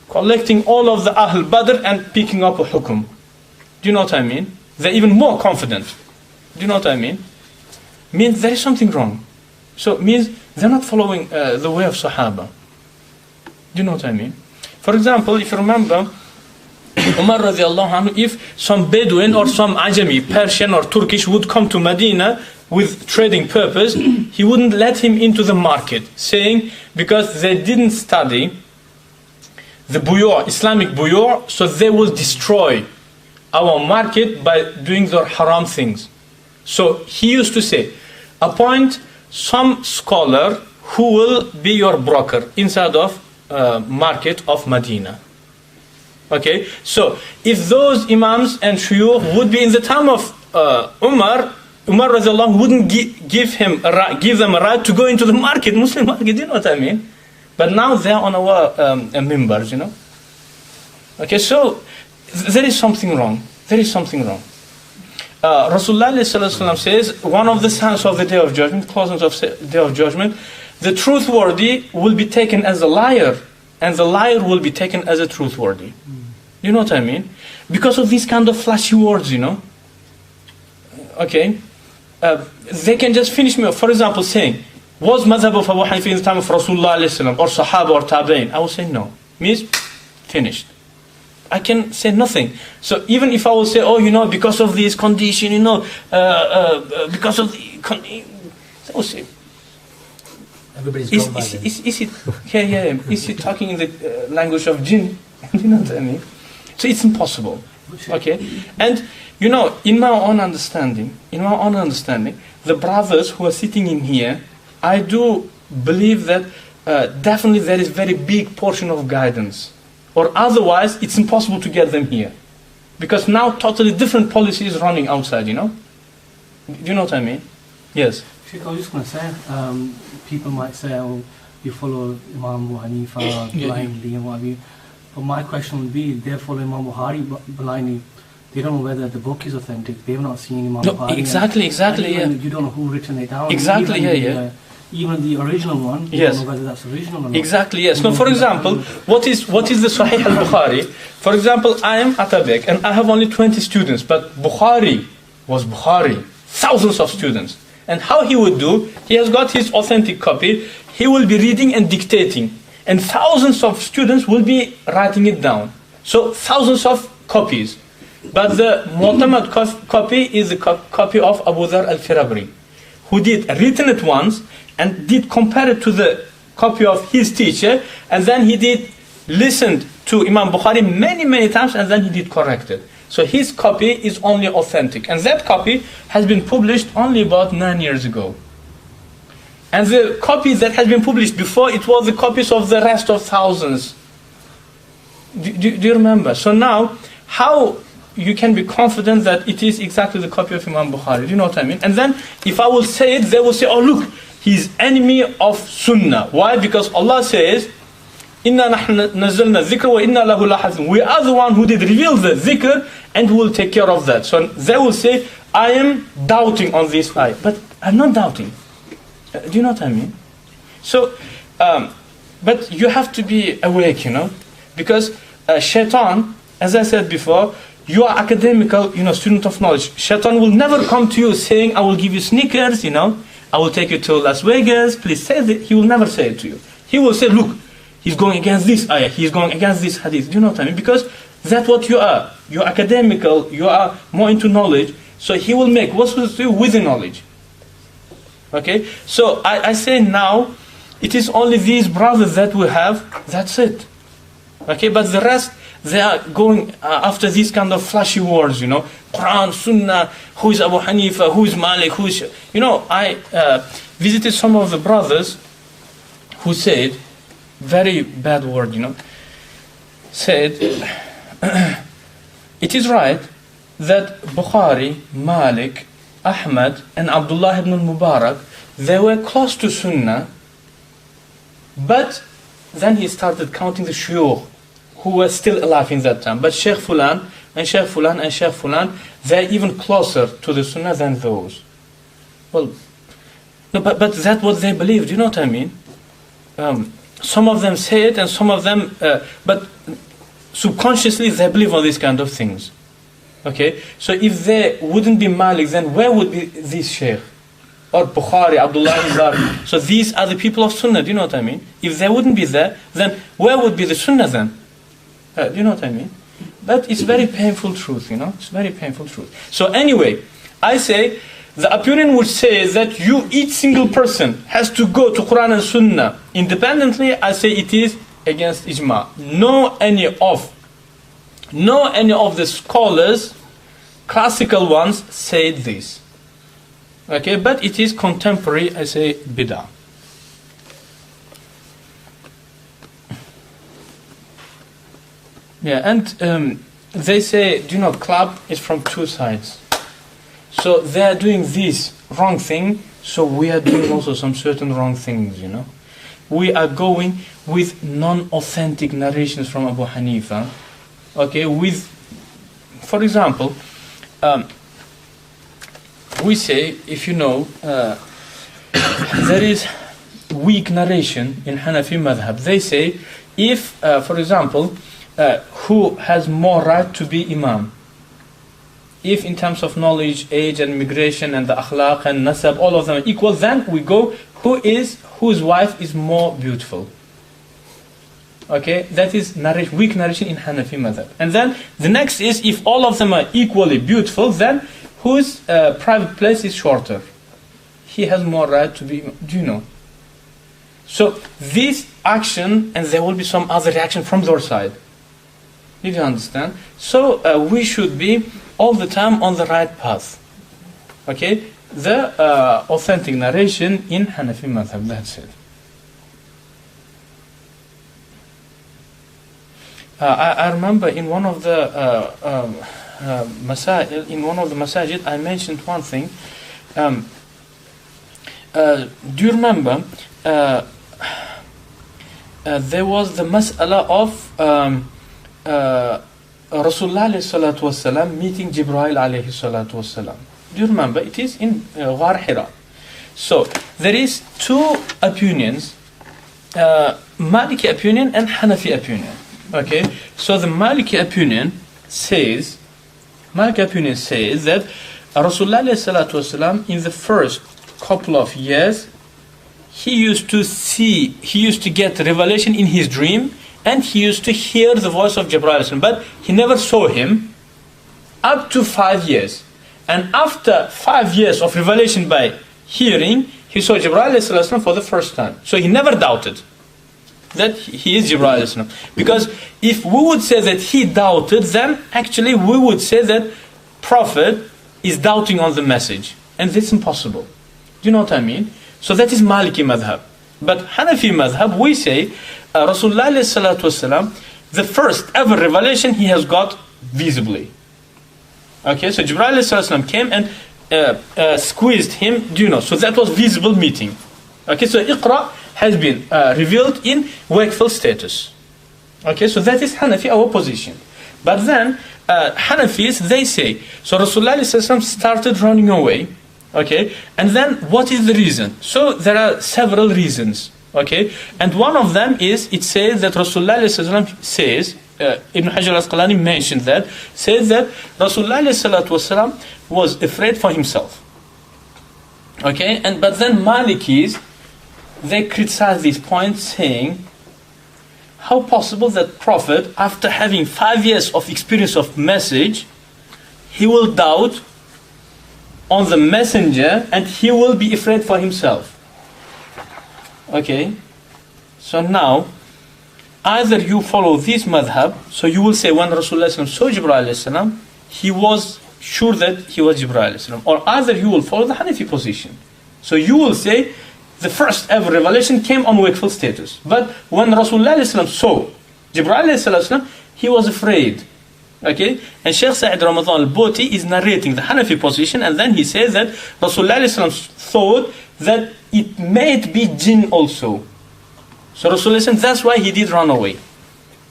collecting all of the Ahl Badr and picking up a hukum. Do you know what I mean? They're even more confident. Do you know what I mean? Means there is something wrong. So, means they're not following the way of Sahaba. Do you know what I mean? For example, if you remember, Umar radiallahu anhu, if some Bedouin or some Ajami, Persian or Turkish would come to Medina with trading purpose, he wouldn't let him into the market, saying, because they didn't study the buyur, Islamic buyur, so they will destroy our market by doing their haram things. So he used to say, appoint some scholar who will be your broker inside of market of Medina. Okay, so if those imams and shuyukh would be in the time of Umar radiallahu wouldn't give them a right to go into the market, Muslim market, you know what I mean? But now they're on our members, Okay, so there is something wrong. There is something wrong. Rasulullah says, one of the signs of the day of judgment, closeness of the day of judgment, the truthworthy will be taken as a liar, and the liar will be taken as a truthworthy. You know what I mean? Because of these kind of flashy words, Okay? They can just finish me off. For example, saying, was Madhab of Abu Hanifa in the time of Rasulullah or Sahaba or Tabain? I will say no. Means, finished. I can say nothing. So even if I will say, because of this condition, because of the condition, I will say, everybody's gone by then. Is he talking in the language of jinn? You know what I mean? So it's impossible. Okay? And, in my own understanding, the brothers who are sitting in here, I do believe that definitely there is very big portion of guidance, or otherwise it's impossible to get them here, because now totally different policy is running outside, you know. Do you know what I mean? Yes. Sheikh, I was just going to say, people might say, oh, you follow Imam Abu Hanifa blindly and what have you. But my question would be, they follow Imam Bukhari blindly. They don't know whether the book is authentic. They've not seen Imam Bukhari. Exactly, yeah. You don't know who written it down. Exactly, Even the original one, you don't know whether that's original or not. Exactly, yes. So, for example, what is the Sahih al-Bukhari? For example, I am Atabek and I have only 20 students, but Bukhari was Bukhari, thousands of students. And how he would do, he has got his authentic copy, he will be reading and dictating, and thousands of students will be writing it down. So, thousands of copies. But the Mu'tamad copy is the copy of Abu Dhar al-Firabri, who did written it once, and did compare it to the copy of his teacher, and then he did listened to Imam Bukhari many times, and then he did correct it. So his copy is only authentic, and that copy has been published only about 9 years ago. And the copy that has been published before, it was the copies of the rest of thousands. Do you remember? So now, how you can be confident that it is exactly the copy of Imam Bukhari? Do you know what I mean? And then, if I will say it, they will say, oh look, he's enemy of Sunnah. Why? Because Allah says, Inna nahnu nazzalna dhikra wa inna lahu lahafidhun. We are the one who did reveal the dhikr, and we will take care of that. So they will say, I am doubting on this ayah. But I'm not doubting. Do you know what I mean? So, but you have to be awake, you know. Because shaitan, as I said before, you are academical, you know, student of knowledge. Shaitan will never come to you saying, I will give you sneakers, you know. I will take you to Las Vegas, please say that. He will never say it to you. He will say, look, he's going against this ayah, he's going against this hadith. Do you know what I mean? Because that's what you are. You're academical, you are more into knowledge. So he will make what's supposed to do with the knowledge. Okay? So I say now, it is only these brothers that we have, that's it. Okay? But the rest, they are going after these kind of flashy words, you know. Quran, Sunnah, who is Abu Hanifa, who is Malik, who is... You know, I visited some of the brothers who said, very bad word, you know, said, it is right that Bukhari, Malik, Ahmad, and Abdullah ibn al-Mubarak, they were close to Sunnah, but then he started counting the shuyukh who were still alive in that time. But Sheikh Fulan, and Sheikh Fulan, and Sheikh Fulan, they're even closer to the Sunnah than those. Well, no, but that's what they believed, you know what I mean? Some of them say it, and some of them, but subconsciously they believe on these kind of things. Okay? So if they wouldn't be Malik, then where would be this Sheikh? Or Bukhari, Abdullah ibn Mubarak? So these are the people of Sunnah, do you know what I mean? If they wouldn't be there, then where would be the Sunnah then? Do you know what I mean? But it's very painful truth, you know? It's very painful truth. So anyway, I say, the opinion which says that each single person has to go to Quran and Sunnah independently, I say it is against ijma. No any of the scholars, classical ones, said this. Okay, but it is contemporary, I say, bid'ah. Yeah, and they say, do you know, club is from two sides. So they are doing this wrong thing, so we are doing also some certain wrong things, you know. We are going with non-authentic narrations from Abu Hanifa. Okay, with, for example, we say, if you know, there is weak narration in Hanafi Madhab. They say, if, for example, who has more right to be Imam? If in terms of knowledge, age and migration and the akhlaq and nasab, all of them are equal, then we go, whose wife is more beautiful? Okay, that is weak narration in Hanafi Madhab. And then the next is, if all of them are equally beautiful, then whose private place is shorter? He has more right to be, do you know? So this action, and there will be some other reaction from their side. Did you understand? So we should be all the time on the right path. Okay? the authentic narration in Hanafi madhab. That's it. I remember in one of the masajid, I mentioned one thing. Do you remember? There was the mas'ala of Rasulullah alayhi salatu wasalam meeting Jibreel alayhi salatu wasalam. Do you remember? It is in Ghar Hira. So there is two opinions, Maliki opinion and Hanafi opinion. Okay, so the Maliki opinion says that Rasulullah alayhi salatu wasalam in the first couple of years he used to get revelation in his dream, and he used to hear the voice of Jibreel, but he never saw him up to 5 years. And after 5 years of revelation by hearing, he saw Jibreel for the first time. So he never doubted that he is Jibreel. Because if we would say that he doubted, then actually we would say that Prophet is doubting on the message. And that's impossible. Do you know what I mean? So that is Maliki madhab. But Hanafi madhab, we say Rasulullah ﷺ, the first ever revelation he has got visibly. Okay, so Jibreel ﷺ came and squeezed him, do you know? So that was visible meeting. Okay, so Iqra has been revealed in wakeful status. Okay, so that is Hanafi, our position. But then Hanafis, they say, so Rasulullah ﷺ started running away. Okay, and then what is the reason? So there are several reasons. Okay, and one of them is, it says that Rasulullah ﷺ says, Ibn Hajar al-Asqalani mentioned that, says that Rasulullah ﷺ was afraid for himself. Okay, but then Malikis, they criticize this point, saying, how possible that Prophet, after having 5 years of experience of message, he will doubt on the messenger and he will be afraid for himself. Okay, so now either you follow this madhab, so you will say when Rasulullah saw Jibreel, he was sure that he was Jibreel, or either you will follow the Hanafi position. So you will say the first ever revelation came on wakeful status, but when Rasulullah saw Jibreel, he was afraid. Okay, and Sheikh Sa'id Ramadan al-Boti is narrating the Hanafi position, and then he says that Rasulullah thought that it might be jinn also. So Rasulullah, that's why he did run away.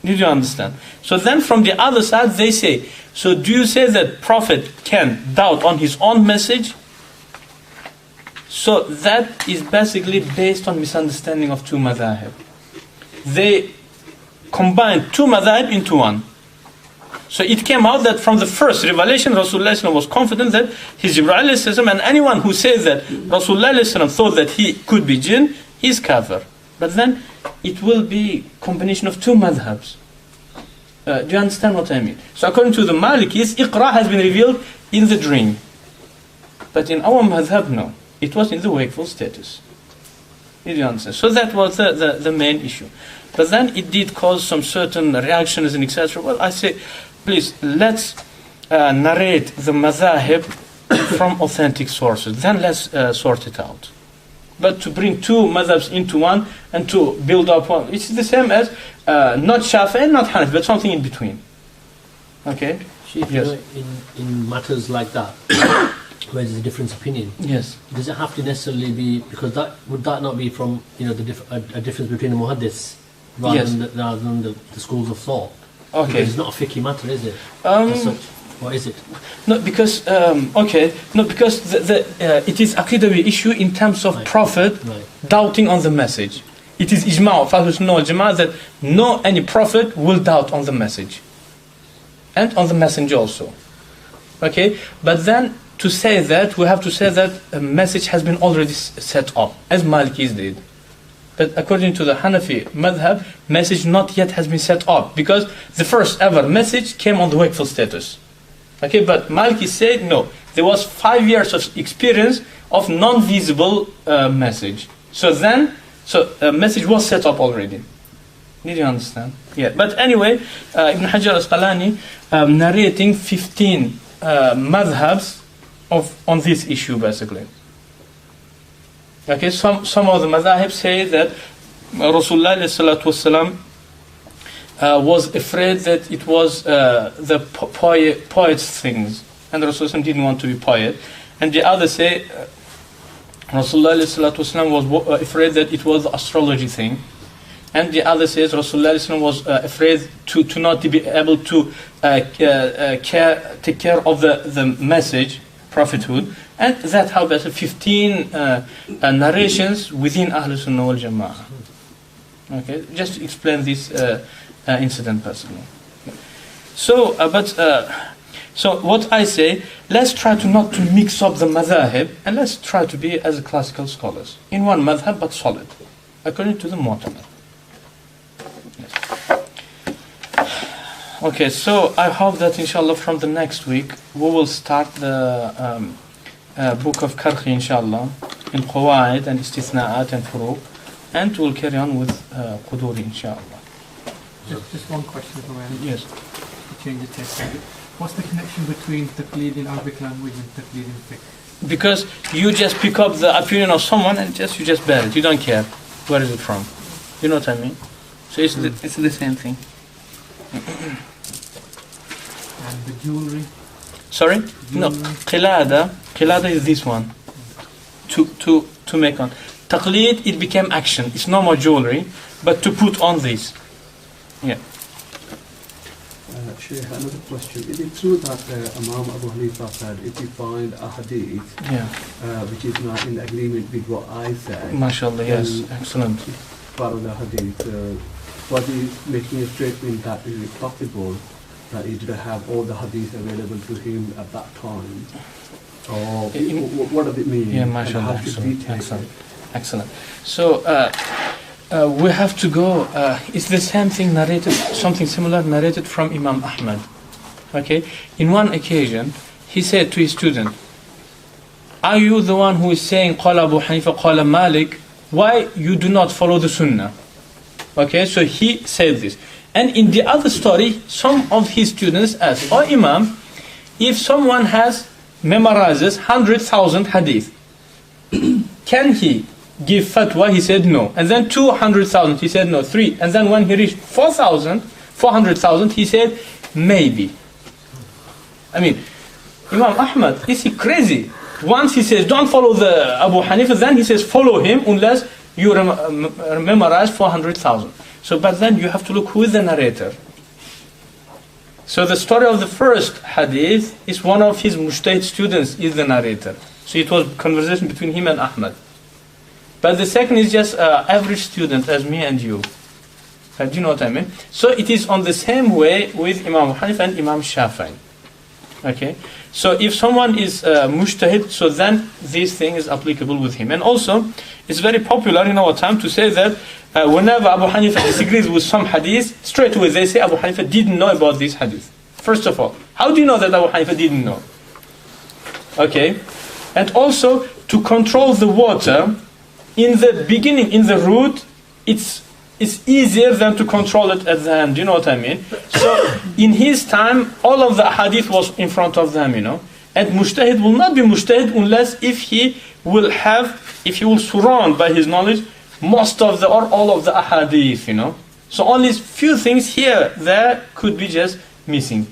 Did you understand? So then from the other side they say, so do you say that Prophet can doubt on his own message? So that is basically based on misunderstanding of two madhahib. They combined two madhahib into one. So it came out that from the first revelation, Rasulullah was confident that his Jibreel, and anyone who says that Rasulullah thought that he could be jinn, is kafir. But then it will be combination of two madhabs. Do you understand what I mean? So according to the Malikis, Iqra has been revealed in the dream. But in our madhab, no. It was in the wakeful status. Did you understand? So that was the main issue. But then it did cause some certain reactions and etc. Well, I say, please, let's narrate the madhahib from authentic sources. Then let's sort it out. But to bring two madhabs into one and to build up one, it's the same as not Shafi'i and not Hanafi, but something in between. Okay? Sheikh, yes. You know, in matters like that, where there's a difference of opinion, yes, does it have to necessarily be, because that would that not be from, you know, a difference between the muhaddis rather yes. rather than the schools of thought? Okay. Because it's not a fiqhy matter, is it? As such. Or is it? No, because because it is aqidawi issue in terms of Prophet doubting on the message. It is ijma' of Ahlul Sunnah wal Jama'ah that any Prophet will doubt on the message and on the messenger also. Okay, but then to say that, we have to say that a message has been already set up, as Malikis did. But according to the Hanafi madhab, message not yet has been set up, because the first ever message came on the wakeful status. Okay, but Maliki said no, there was 5 years of experience of non-visible message. So then, a message was set up already. Did you understand? Yeah. But anyway, Ibn Hajar al-Asqalani narrating 15 madhabs on this issue basically. Okay, some of the madhahib say that Rasulullah sallallahu alaihi wasallam was afraid that it was the poet's things, and Rasulullah didn't want to be poet. And the others say Rasulullah sallallahu alaihi wasallam was afraid that it was the astrology thing. And the other says Rasulullah was afraid to not be able to take care of the message, prophethood. And that how there's 15 narrations within Ahlul Sunnah wal Jama'ah. Okay, just to explain this incident personally. So, so what I say, let's try to not to mix up the madhahib, and let's try to be as classical scholars in one madhab but solid, according to the mu'tamad. Okay, so I hope that inshallah from the next week we will start the book of Karhi inshallah in Qawaid and Istithna'at and Furuq, and we'll carry on with Quduri inshallah. Just one question from me. Yes. To change the text. What's the connection between Taqlid in Arabic language and Taqlid in fiqh? Because you just pick up the opinion of someone and you just bear it. You don't care where is it from. You know what I mean? So it's the same thing. And the jewelry? Sorry? No. Qilada is this one. To make on. Taqlid, it became action. It's no more jewelry, but to put on this. Yeah. Sheikh, another question. Is it true that Imam Abu Hanifa said if you find a hadith which is not in agreement with what I say, MashaAllah, yes, excellent. Part of the hadith, was he making a statement that is it possible that he didn't have all the hadith available to him at that time? Or what does it mean? Yeah, MashaAllah, excellent. So, we have to go, it's the same thing narrated, something similar narrated from Imam Ahmad. Okay, in one occasion, he said to his student, are you the one who is saying, Qala Abu Hanifa, Qala Malik, why you do not follow the Sunnah? Okay, so he said this. And in the other story, some of his students asked, oh Imam, if someone memorizes 100,000 hadith, can he give fatwa? He said no. And then 200,000, he said no. 3. And then when he reached 400,000, he said maybe. I mean, Imam Ahmad, is he crazy? Once he says don't follow the Abu Hanifa, then he says follow him unless you memorize 400,000. So, but then you have to look who is the narrator. So the story of the first hadith is one of his mujtahid students is the narrator. So it was conversation between him and Ahmad. But the second is just average student as me and you. Do you know what I mean? So it is on the same way with Imam Hanif and Imam Shafi'i. Okay? So if someone is mujtahid, so then this thing is applicable with him. And also, it's very popular in our time to say that whenever Abu Hanifa disagrees with some hadith, straight away they say Abu Hanifa didn't know about this hadith. First of all, how do you know that Abu Hanifa didn't know? Okay? And also, to control the water, in the beginning, in the root, it's easier than to control it at the end. Do you know what I mean? So, in his time, all of the hadith was in front of them, you know. And mujtahid will not be mujtahid unless if he will surround by his knowledge most of or all of the ahadith, you know. So only few things here, there could be just missing.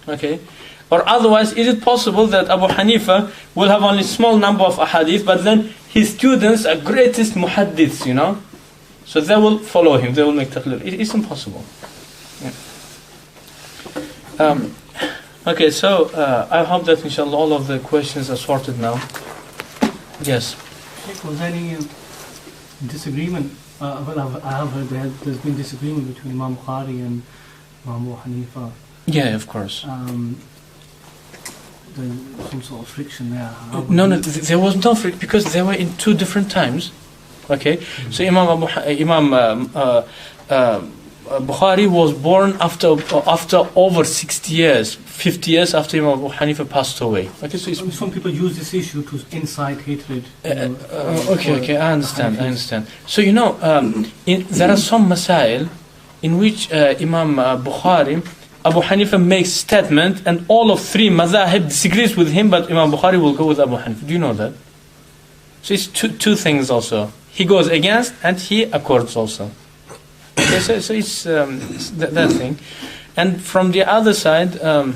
Okay? Or otherwise, is it possible that Abu Hanifa will have only small number of ahadith, but then his students are greatest muhaddiths, you know? So they will follow him, they will make taqlid. It is impossible. Yeah. Okay, so I hope that inshallah all of the questions are sorted now. Yes. Was there any disagreement? Well, I have heard there's been disagreement between Imam Bukhari and Imam Abu Hanifa. Yeah, of course. There's some sort of friction there. No, there was no friction because they were in two different times. Okay, so Imam Bukhari was born after over 60 years, 50 years after Imam Abu Hanifa passed away. Okay, so some people use this issue to incite hatred. Okay, I understand. So you know, there are some masail in which Imam Bukhari Abu Hanifa makes statement and all of three madhahib disagrees with him, but Imam Bukhari will go with Abu Hanifa. Do you know that? So it's two things also. He goes against and he accords also. Okay, so it's that thing. And from the other side, Imam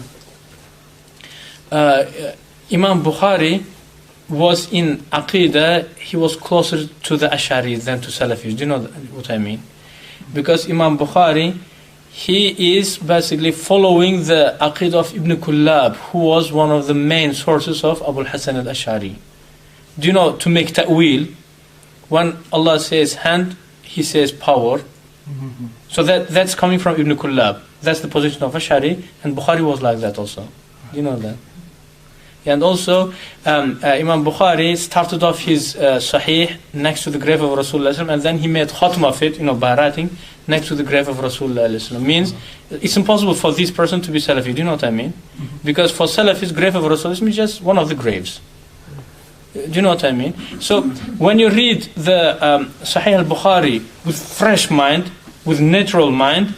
Bukhari was in Aqidah, he was closer to the Ash'ari than to Salafis. Do you know what I mean? Because Imam Bukhari, he is basically following the Aqidah of Ibn Kullab, who was one of the main sources of Abu al-Hasan al-Ash'ari. Do you know, to make ta'wil, when Allah says hand, he says power. So that's coming from Ibn Kullab. That's the position of Ash'ari, and Bukhari was like that also. Do you know that? And also, Imam Bukhari started off his Sahih next to the grave of Rasulullah, and then he made khatm of it, by writing next to the grave of Rasulullah. Means it's impossible for this person to be Salafi. Do you know what I mean? Because for Salafis, grave of Rasulullah is just one of the graves. Do you know what I mean? So when you read the Sahih al-Bukhari with fresh mind, with natural mind,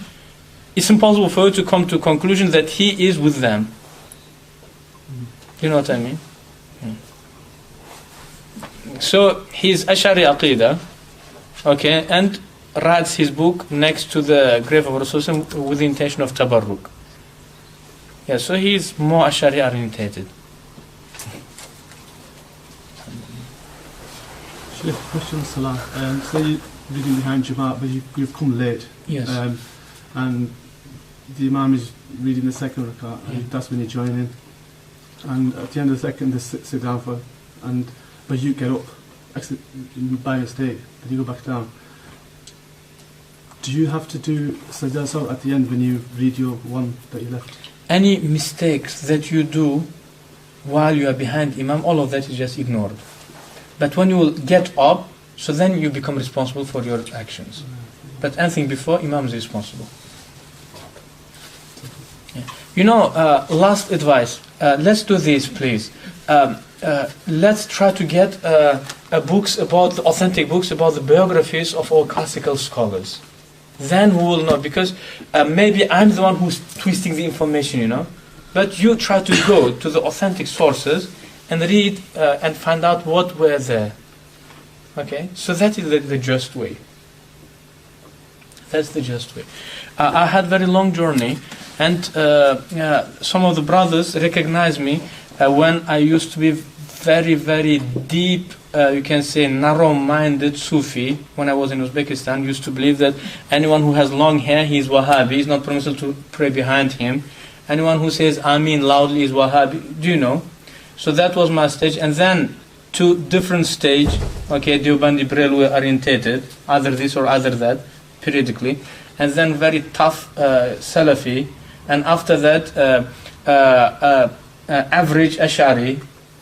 it's impossible for you to come to a conclusion that he is with them. You know what I mean? So he's Ash'ari Aqidah, okay, and writes his book next to the grave of Rasulullah with the intention of Tabarruk. Yeah, so he's more Ash'ari orientated. Sheikh, question on Salah. So you're reading behind Jamaat, but you've come late. Yes. And the Imam is reading the second rak'ah, and that's when you join in. And at the end of the second, they sit down but you get up, actually by mistake, and you go back down. Do you have to do sajda at the end when you read your one that you left? Any mistakes that you do while you are behind Imam, all of that is just ignored. But when you will get up, so then you become responsible for your actions. But anything before, Imam is responsible. Yeah. Last advice. Let's do this, please. Let's try to get books about the authentic books about the biographies of all classical scholars. Then we will know, because maybe I'm the one who's twisting the information, But you try to go to the authentic sources and read and find out what were there. Okay, so that is the just way. That's the just way. I had very long journey, and some of the brothers recognized me when I used to be very, very deep, you can say narrow-minded Sufi. When I was in Uzbekistan, used to believe that anyone who has long hair, he is Wahhabi. It's not permissible to pray behind him. Anyone who says Ameen loudly is Wahhabi. Do you know? So that was my stage, and then to different stage. Okay, Deobandi Brelwi orientated, either this or either that, periodically, and then very tough Salafi, and after that average Ash'ari,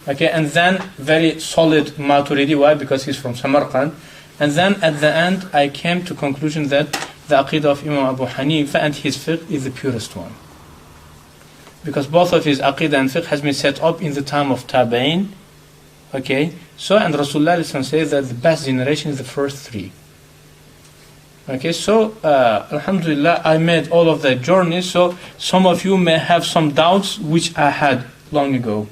okay, and then very solid Maturidi. Why? Because he's from Samarkand. And then at the end I came to conclusion that the Aqidah of Imam Abu Hanifa and his fiqh is the purest one, because both of his Aqidah and fiqh has been set up in the time of Tabain. Okay, so and Rasulullah says that the best generation is the first three. Okay, so Alhamdulillah, I made all of that journey. So some of you may have some doubts which I had long ago.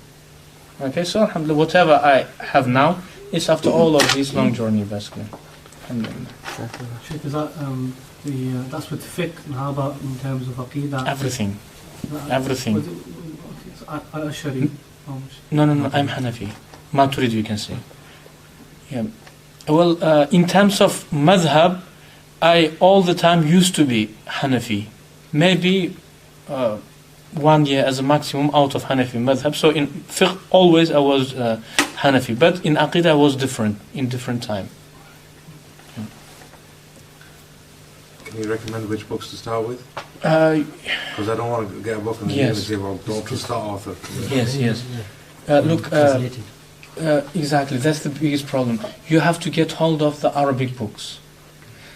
Okay, so Alhamdulillah, whatever I have now is after all of this long journey, basically. Alhamdulillah. Sheikh, is that that's with fiqh, and how about in terms of aqidah? Everything. Everything. Ash'ari? No, I'm Hanafi. Maturidi, you can say. Yeah. Well, in terms of madhab, I all the time used to be Hanafi. Maybe 1 year as a maximum out of Hanafi madhab. So in fiqh, always I was Hanafi. But in aqidah, I was different, in different time. Yeah. Can you recommend which books to start with? Because I don't want to get a book and then say, well, don't trust that author. Yes. Look, exactly, that's the biggest problem. You have to get hold of the Arabic books.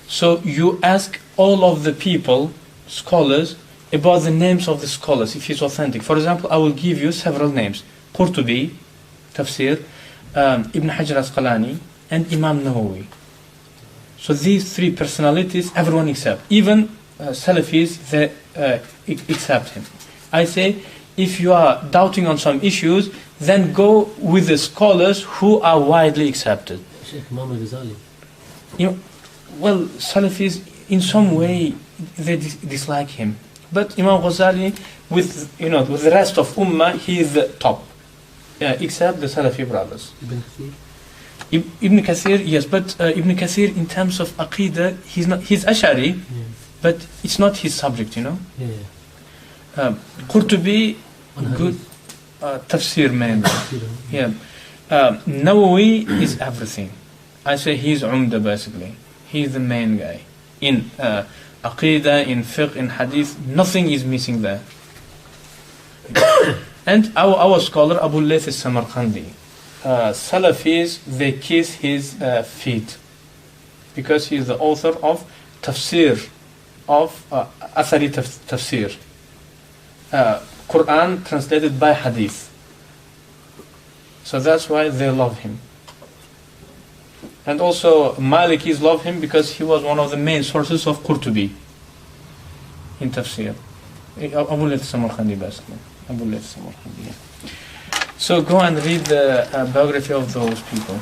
So you ask all of the people, scholars, about the names of the scholars, if it's authentic. For example, I will give you several names. Qurtubi, Tafsir, Ibn Hajar Asqalani, and Imam Nawawi. So these three personalities, everyone accepts. Even Salafis, they accept him. I say, if you are doubting on some issues, then go with the scholars who are widely accepted. Sheikh Muhammad Ghazali. Well, Salafis, in some way, they dislike him. But Imam Ghazali, with the rest of Ummah, he is the top, except the Salafi brothers. Ibn Kathir. Ibn Kathir, yes, but Ibn Kathir, in terms of Aqidah, he's Ash'ari, but it's not his subject, Qurtubi, good tafsir man. Nawawi is everything. I say he's Umda basically. He's the main guy. In Aqidah, in fiqh, in hadith, nothing is missing there. And our scholar Abu Layth al-Samarqandi, Salafis, they kiss his feet because he is the author of tafsir, of Athari tafsir, Quran translated by hadith. So that's why they love him. And also Malikis love him because he was one of the main sources of Qurtubi in tafsir. Abu Layth al-Samarqandi basically. Abu Layth al-Samarqandi. So go and read the biography of those people.